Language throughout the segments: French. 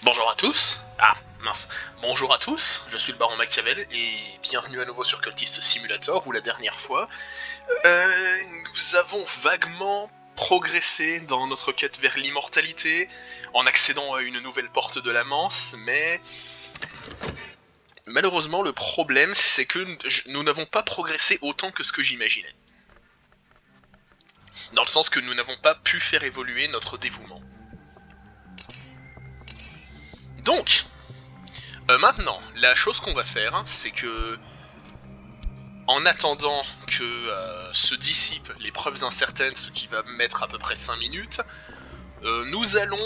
Bonjour à tous. Ah, mince. Bonjour à tous, je suis le baron Machiavel et bienvenue à nouveau sur Cultist Simulator où la dernière fois, nous avons vaguement progressé dans notre quête vers l'immortalité en accédant à une nouvelle porte de la Manse, mais malheureusement le problème c'est que nous n'avons pas progressé autant que ce que j'imaginais. Dans le sens que nous n'avons pas pu faire évoluer notre dévouement. Donc, maintenant, la chose qu'on va faire, c'est que, en attendant que se dissipent les preuves incertaines, ce qui va mettre à peu près 5 minutes, nous allons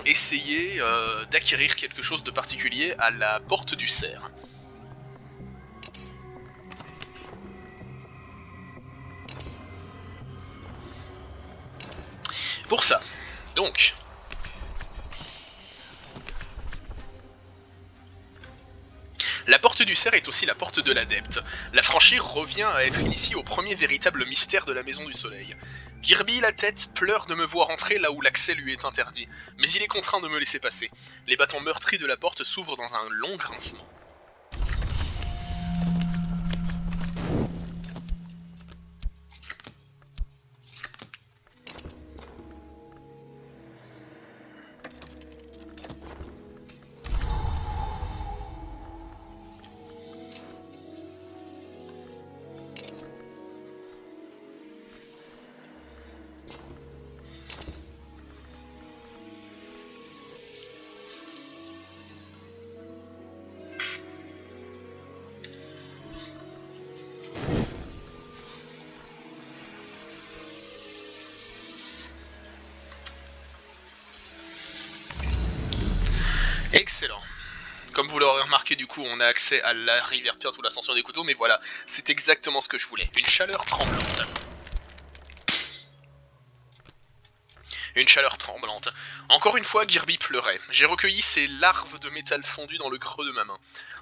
essayer d'acquérir quelque chose de particulier à la porte du cerf. Pour ça, donc, la porte du cerf est aussi la porte de l'adepte. La franchir revient à être initié au premier véritable mystère de la Maison du Soleil. Girby, la tête, pleure de me voir entrer là où l'accès lui est interdit, mais il est contraint de me laisser passer. Les battants meurtris de la porte s'ouvrent dans un long grincement. Excellent. Comme vous l'aurez remarqué, du coup, on a accès à la rivière Pirate ou l'ascension des couteaux, mais voilà, c'est exactement ce que je voulais. Une chaleur tremblante. Une chaleur tremblante. Encore une fois, Girby pleurait. J'ai recueilli ces larves de métal fondu dans le creux de ma main.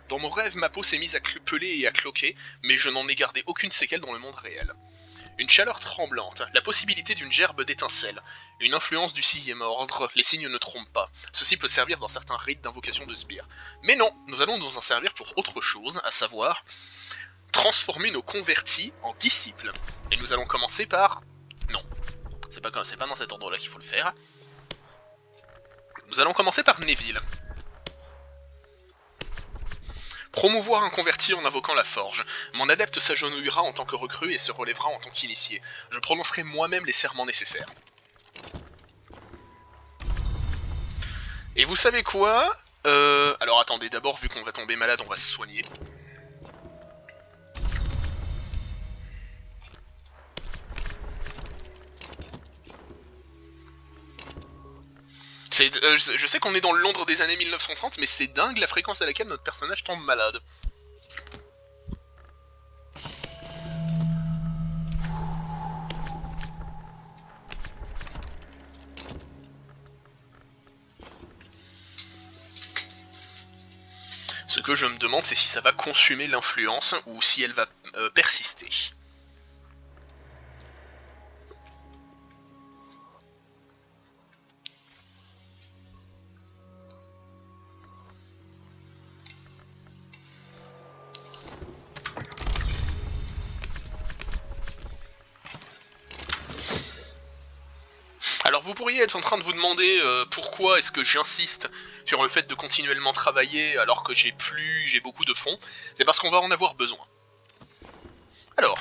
Dans mon rêve, ma peau s'est mise à peler et à cloquer, mais je n'en ai gardé aucune séquelle dans le monde réel. Une chaleur tremblante, la possibilité d'une gerbe d'étincelles, une influence du sixième ordre, les signes ne trompent pas. Ceci peut servir dans certains rites d'invocation de sbires. Mais non, nous allons nous en servir pour autre chose, à savoir transformer nos convertis en disciples. Et nous allons commencer par... Non, c'est pas dans cet ordre-là qu'il faut le faire. Nous allons commencer par Neville. Promouvoir un converti en invoquant la forge. Mon adepte s'agenouillera en tant que recrue et se relèvera en tant qu'initié. Je prononcerai moi-même les serments nécessaires. Et vous savez quoi alors attendez, d'abord vu qu'on va tomber malade, on va se soigner. Je sais qu'on est dans le Londres des années 1930, mais c'est dingue la fréquence à laquelle notre personnage tombe malade. Ce que je me demande, c'est si ça va consumer l'influence ou si elle va persister. Alors vous pourriez être en train de vous demander pourquoi est-ce que j'insiste sur le fait de continuellement travailler alors que j'ai beaucoup de fonds. C'est parce qu'on va en avoir besoin. Alors,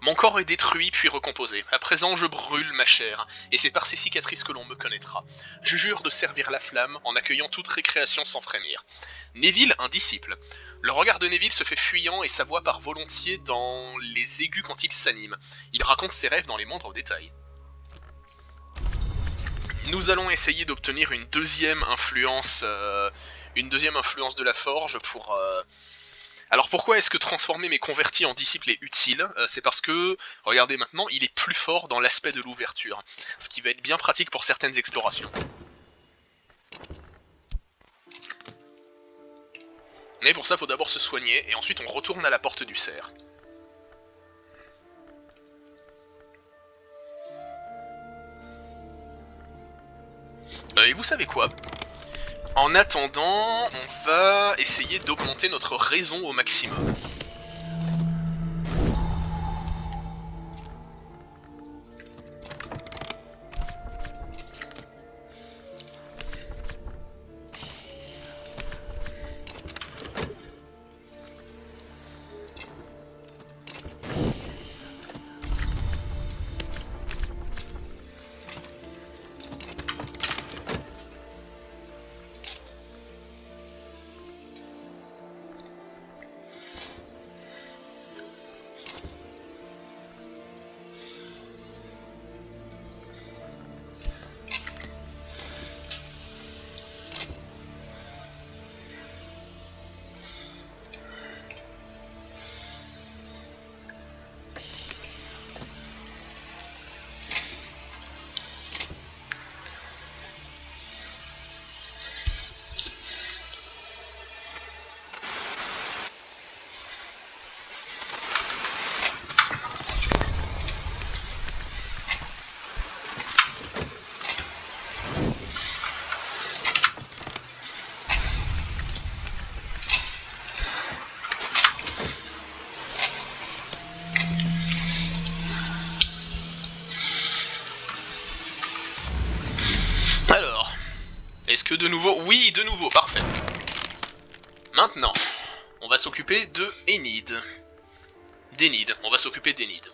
mon corps est détruit puis recomposé. À présent, je brûle ma chair, et c'est par ces cicatrices que l'on me connaîtra. Je jure de servir la flamme en accueillant toute récréation sans frémir. Neville, un disciple. Le regard de Neville se fait fuyant et sa voix part volontiers dans les aigus quand il s'anime. Il raconte ses rêves dans les moindres détails. Nous allons essayer d'obtenir une deuxième influence de la forge pour... Alors pourquoi est-ce que transformer mes convertis en disciples est utile C'est parce que, regardez maintenant, il est plus fort dans l'aspect de l'ouverture, ce qui va être bien pratique pour certaines explorations. Mais pour ça, il faut d'abord se soigner, et ensuite on retourne à la porte du cerf. Et vous savez quoi? En attendant, on va essayer d'augmenter notre raison au maximum. Alors, est-ce que de nouveau... Oui, de nouveau, parfait. Maintenant, on va s'occuper de Enid. D'Enid, on va s'occuper d'Enid.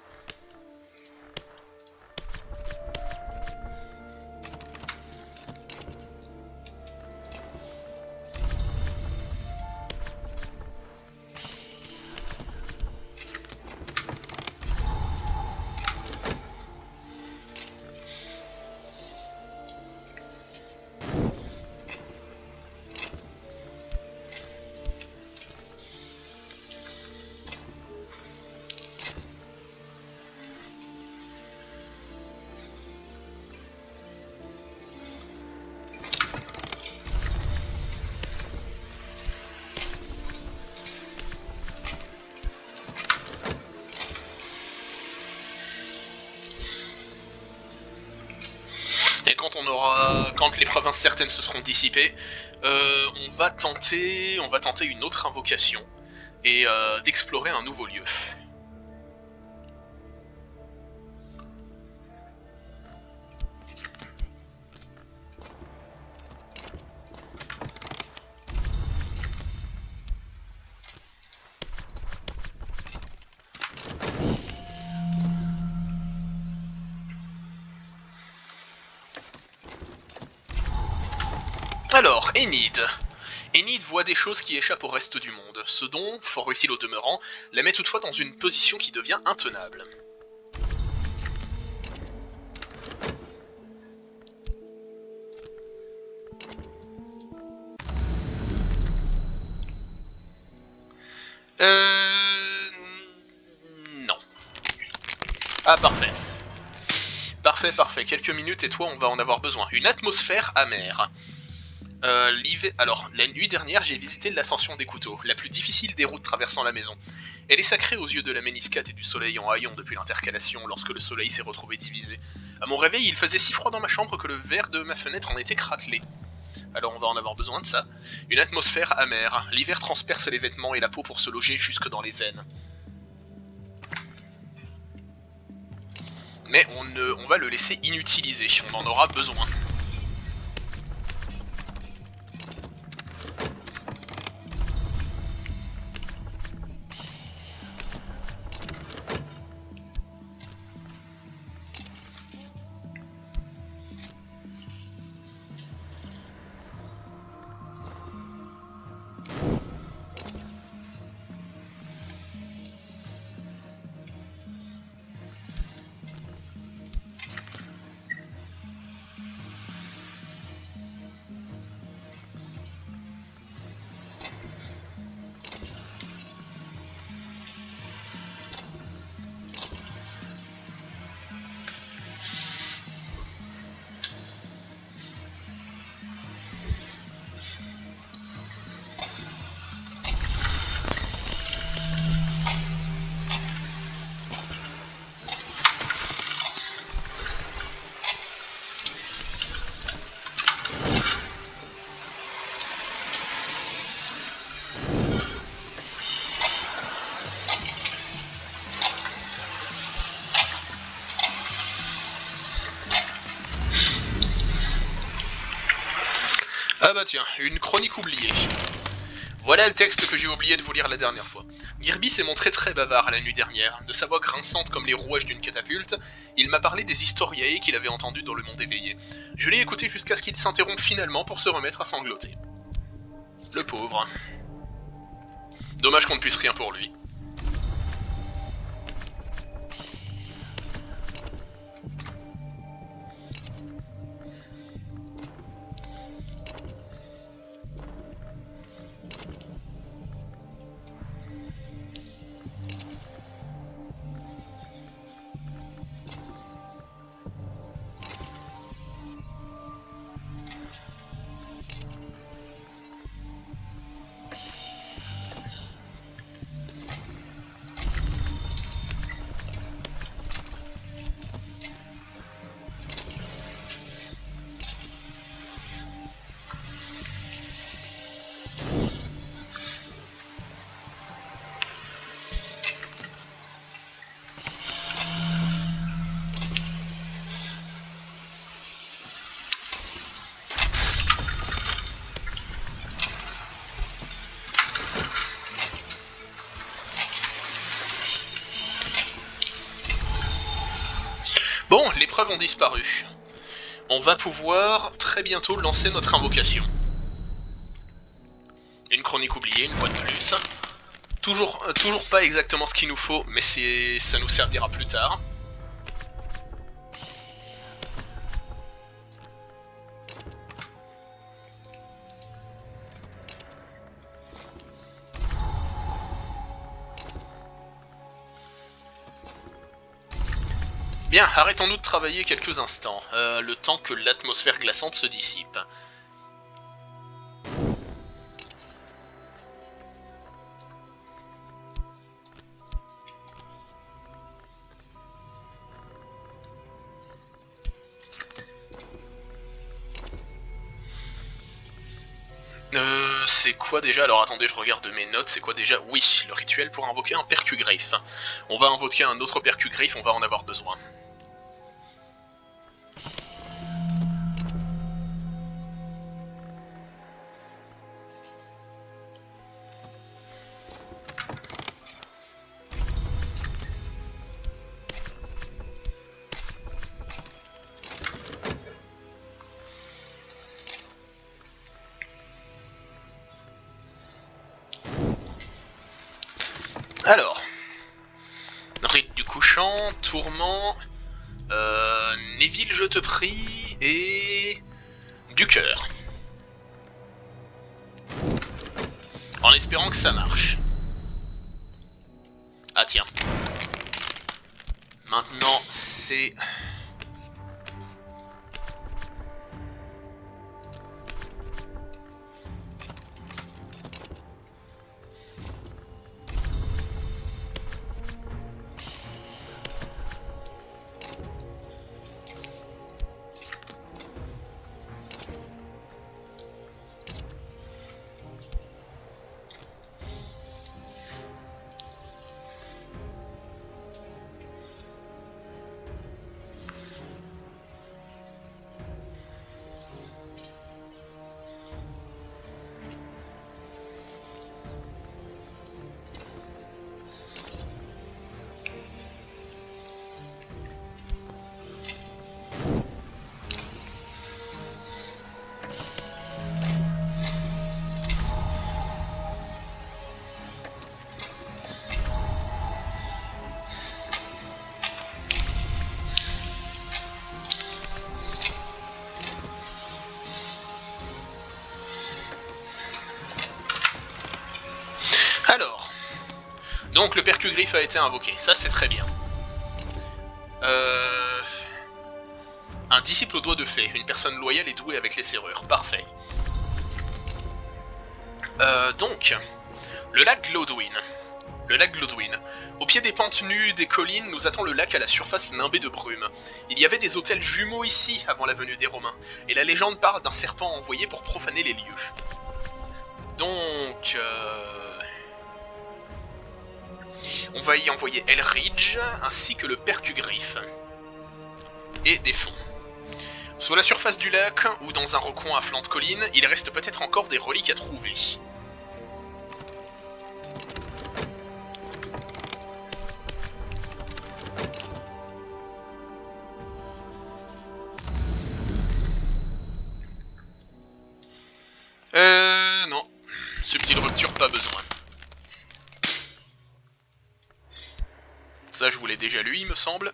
Et quand les provinces certaines se seront dissipées, on va tenter une autre invocation et d'explorer un nouveau lieu. Alors, Enid. Enid voit des choses qui échappent au reste du monde, ce dont, fort utile au demeurant, la met toutefois dans une position qui devient intenable. Non. Ah, parfait. Parfait. Quelques minutes et toi, on va en avoir besoin. Une atmosphère amère. Alors, la nuit dernière, j'ai visité l'ascension des couteaux, la plus difficile des routes traversant la maison. Elle est sacrée aux yeux de la méniscate et du soleil en haillons depuis l'intercalation, lorsque le soleil s'est retrouvé divisé. À mon réveil, il faisait si froid dans ma chambre que le verre de ma fenêtre en était craquelé. Alors on va en avoir besoin de ça. Une atmosphère amère. L'hiver transperce les vêtements et la peau pour se loger jusque dans les veines. Mais on va le laisser inutilisé, on en aura besoin. Ah bah tiens, une chronique oubliée. Voilà le texte que j'ai oublié de vous lire la dernière fois. Girby s'est montré très bavard la nuit dernière. De sa voix grinçante comme les rouages d'une catapulte, il m'a parlé des historiae qu'il avait entendues dans le monde éveillé. Je l'ai écouté jusqu'à ce qu'il s'interrompe finalement pour se remettre à sangloter. Le pauvre. Dommage qu'on ne puisse rien pour lui. Bon, les preuves ont disparu. On va pouvoir très bientôt lancer notre invocation. Une chronique oubliée, une fois de plus. Toujours pas exactement ce qu'il nous faut, mais ça nous servira plus tard. Bien, arrêtons-nous de travailler quelques instants, le temps que l'atmosphère glaçante se dissipe. C'est quoi déjà? Alors attendez, je regarde mes notes, c'est quoi déjà? Oui, le rituel pour invoquer un percugriffe. On va invoquer un autre percugriffe, on va en avoir besoin. Alors, rite du couchant, tourment, Neville je te prie, et du cœur. En espérant que ça marche. Ah tiens. Maintenant c'est... Alors, donc le percugriffe a été invoqué, ça c'est très bien. Un disciple au doigt de fée, une personne loyale et douée avec les serrures, parfait. Donc, le lac Glodwyn. Le lac Glodwyn. Au pied des pentes nues des collines, nous attend le lac à la surface nimbée de brume. Il y avait des hôtels jumeaux ici avant la venue des Romains, et la légende parle d'un serpent envoyé pour profaner les lieux. Donc, on va y envoyer Elridge ainsi que le percugriffe. Et des fonds. Sous la surface du lac, ou dans un recoin à flanc de colline, il reste peut-être encore des reliques à trouver. Non. Subtile rupture, pas besoin. Ça, je vous l'ai déjà lu, il me semble.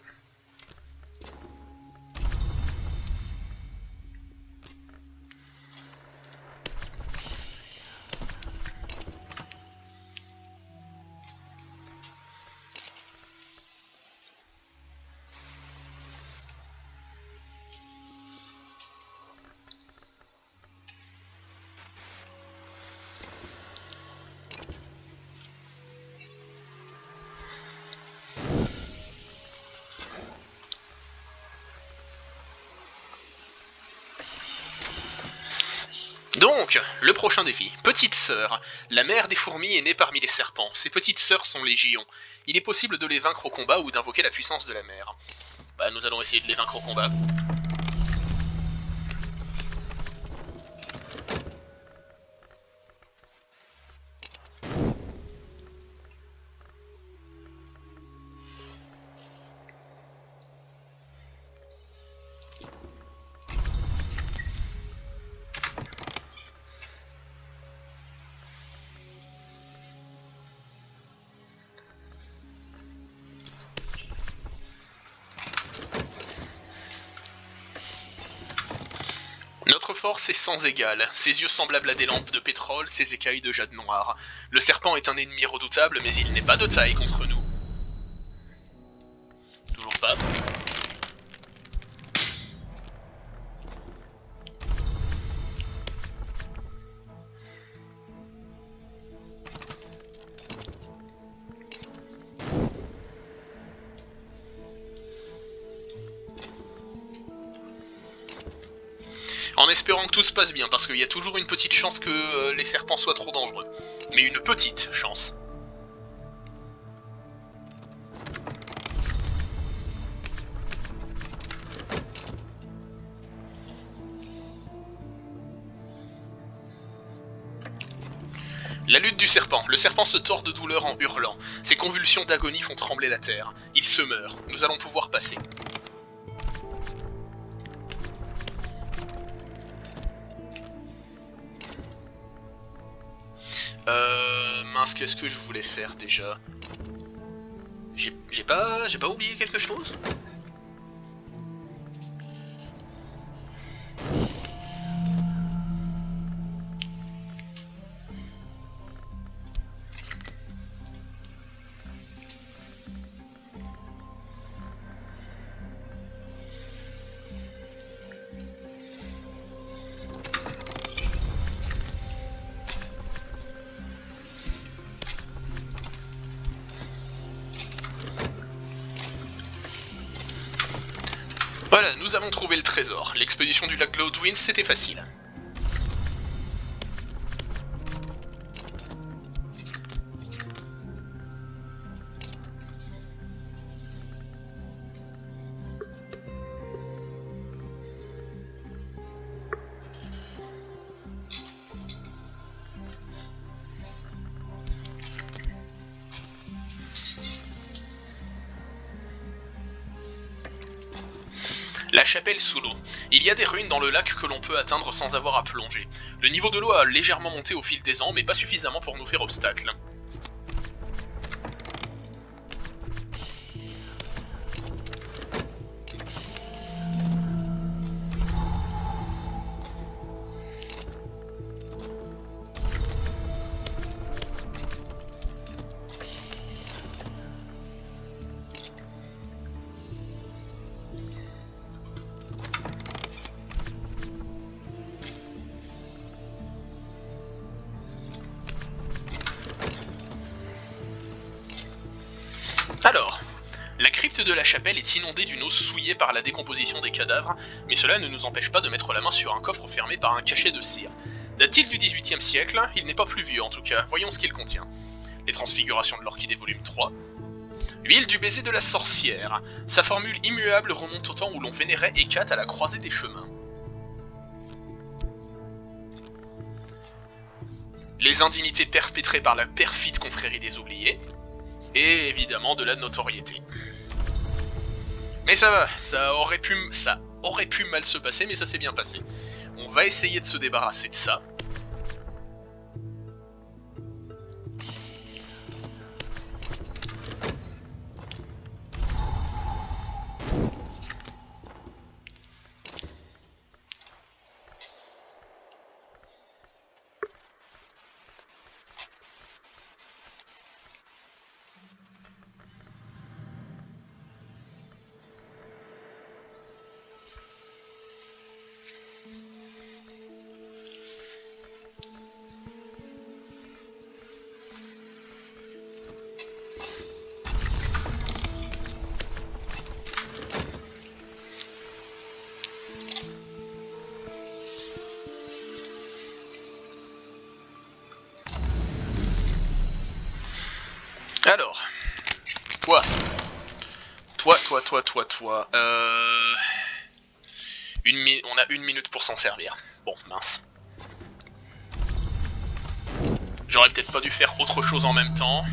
Donc, le prochain défi. Petite sœur. La mère des fourmis est née parmi les serpents. Ses petites sœurs sont légions. Il est possible de les vaincre au combat ou d'invoquer la puissance de la mère. Bah, nous allons essayer de les vaincre au combat. Notre force est sans égale, ses yeux semblables à des lampes de pétrole, ses écailles de jade noire. Le serpent est un ennemi redoutable, mais il n'est pas de taille contre nous. Toujours pas. En espérant que tout se passe bien, parce qu'il y a toujours une petite chance que les serpents soient trop dangereux. Mais une petite chance. La lutte du serpent. Le serpent se tord de douleur en hurlant. Ses convulsions d'agonie font trembler la terre. Il se meurt. Nous allons pouvoir passer. Mince, qu'est-ce que je voulais faire déjà? J'ai pas oublié quelque chose? Voilà, nous avons trouvé le trésor. L'expédition du lac Cloudwind, c'était facile. La chapelle sous l'eau. Il y a des ruines dans le lac que l'on peut atteindre sans avoir à plonger. Le niveau de l'eau a légèrement monté au fil des ans, mais pas suffisamment pour nous faire obstacle. Alors, la crypte de la chapelle est inondée d'une eau souillée par la décomposition des cadavres, mais cela ne nous empêche pas de mettre la main sur un coffre fermé par un cachet de cire. Date-t-il du XVIIIe siècle? Il n'est pas plus vieux en tout cas, voyons ce qu'il contient. Les transfigurations de l'Orchidée volume 3, L'huile du baiser de la sorcière. Sa formule immuable remonte au temps où l'on vénérait Hécate à la croisée des chemins. Les indignités perpétrées par la perfide confrérie des oubliés. Et évidemment de la notoriété. Mais ça va, ça aurait pu mal se passer, mais ça s'est bien passé. On va essayer de se débarrasser de ça. Alors, toi, on a 1 minute pour s'en servir. Bon, mince. J'aurais peut-être pas dû faire autre chose en même temps.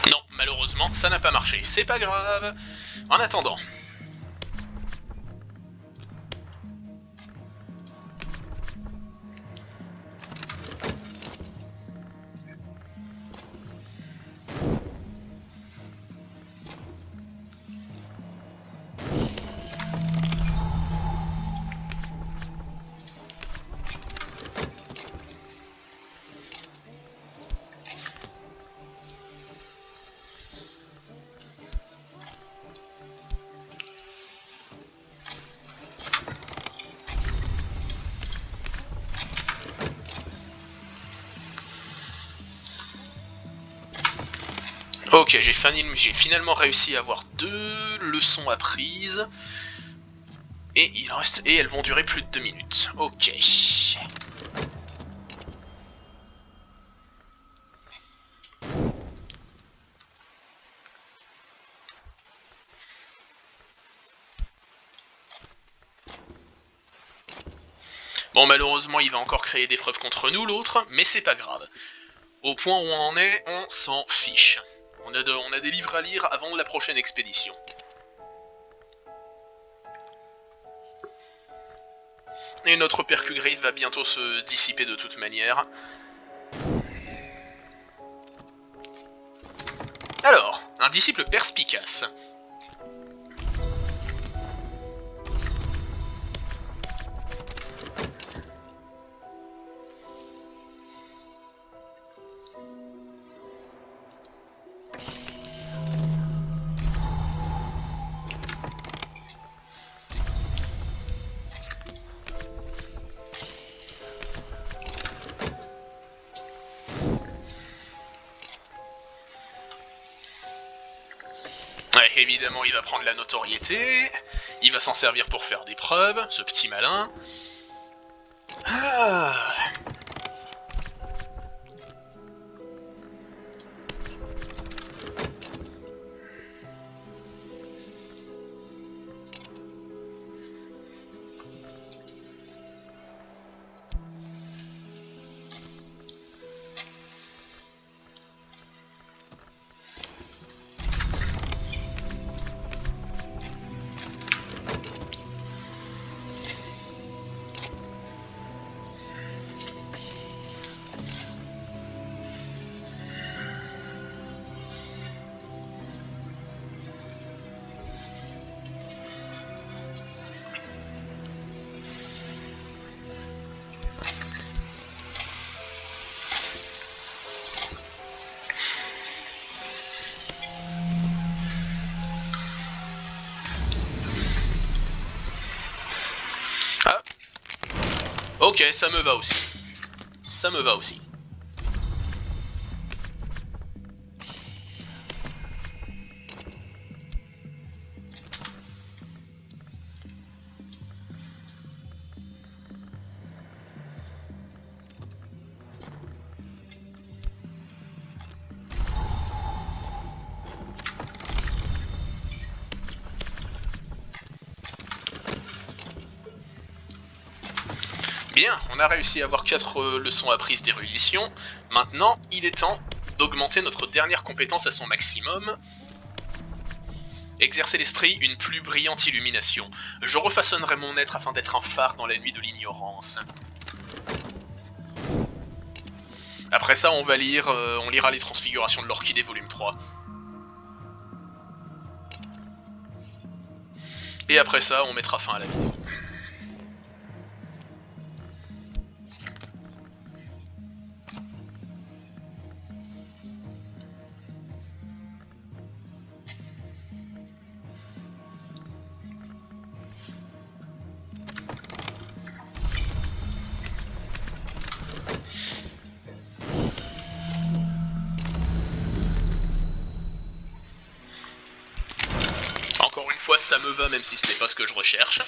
Non, malheureusement, ça n'a pas marché. C'est pas grave. En attendant. Ok, j'ai finalement réussi à avoir 2 leçons apprises. Et elles vont durer plus de 2 minutes. Ok. Bon, malheureusement, il va encore créer des preuves contre nous, l'autre, mais c'est pas grave. Au point où on en est, on s'en fiche. On a des livres à lire avant la prochaine expédition. Et notre percugrife va bientôt se dissiper de toute manière. Alors, un disciple perspicace. Ouais, évidemment, il va prendre la notoriété. Il va s'en servir pour faire des preuves, ce petit malin. Ah. Ok, ça me va aussi. Ça me va aussi. Bien, on a réussi à avoir 4 leçons apprises d'érudition. Maintenant, il est temps d'augmenter notre dernière compétence à son maximum. Exercer l'esprit, une plus brillante illumination. Je refaçonnerai mon être afin d'être un phare dans la nuit de l'ignorance. Après ça, on lira les transfigurations de l'orchidée volume 3. Et après ça, on mettra fin à la vidéo. Encore une fois, ça me va même si ce n'est pas ce que je recherche.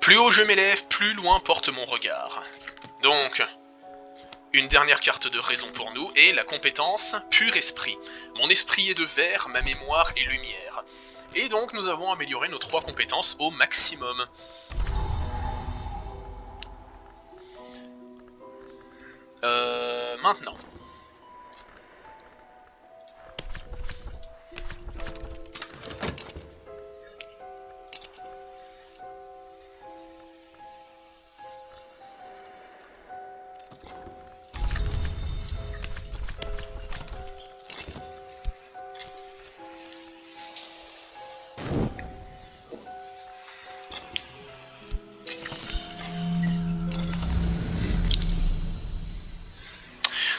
Plus haut je m'élève, plus loin porte mon regard. Donc, une dernière carte de raison pour nous, et la compétence Pur Esprit. Mon esprit est de verre, ma mémoire est lumière. Et donc nous avons amélioré nos 3 compétences au maximum. Maintenant.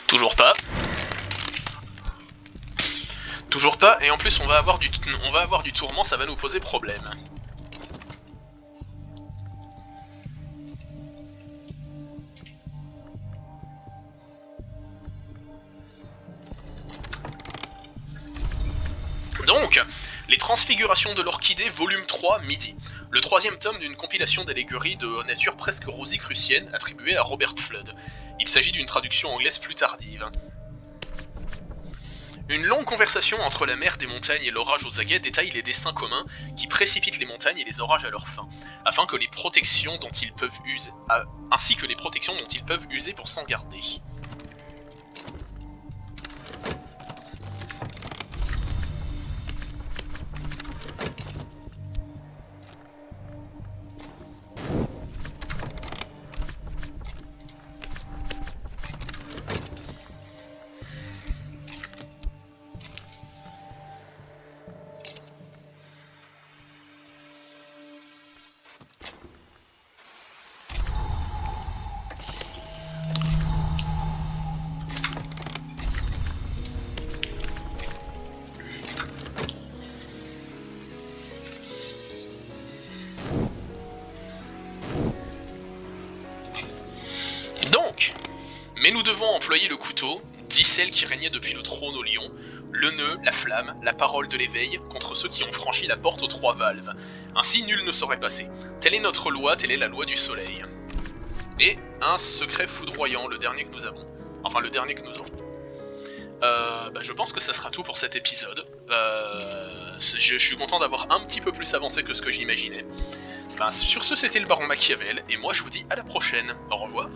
Toujours pas. Toujours pas, et en plus on va avoir du tourment, ça va nous poser problème. Donc, les transfigurations de l'orchidée, volume 3, midi. Le 3e tome d'une compilation d'allégories de nature presque rosicrucienne attribuée à Robert Flood. Il s'agit d'une traduction anglaise plus tardive. Une longue conversation entre la mer des montagnes et l'orage aux aguets détaille les destins communs qui précipitent les montagnes et les orages à leur fin, afin que les protections dont ils peuvent user, ainsi que les protections dont ils peuvent user pour s'en garder. Donc, mais nous devons employer le couteau, dit celle qui régnait depuis le trône au lion, le nœud, la flamme, la parole de l'éveil, contre ceux qui ont franchi la porte aux 3 valves. Ainsi nul ne saurait passer. Telle est notre loi, telle est la loi du soleil. Et un secret foudroyant, le dernier que nous avons. Enfin, le dernier que nous aurons. Je pense que ça sera tout pour cet épisode. Je suis content d'avoir un petit peu plus avancé que ce que j'imaginais. Sur ce, c'était le Baron Machiavel, et moi je vous dis à la prochaine. Au revoir.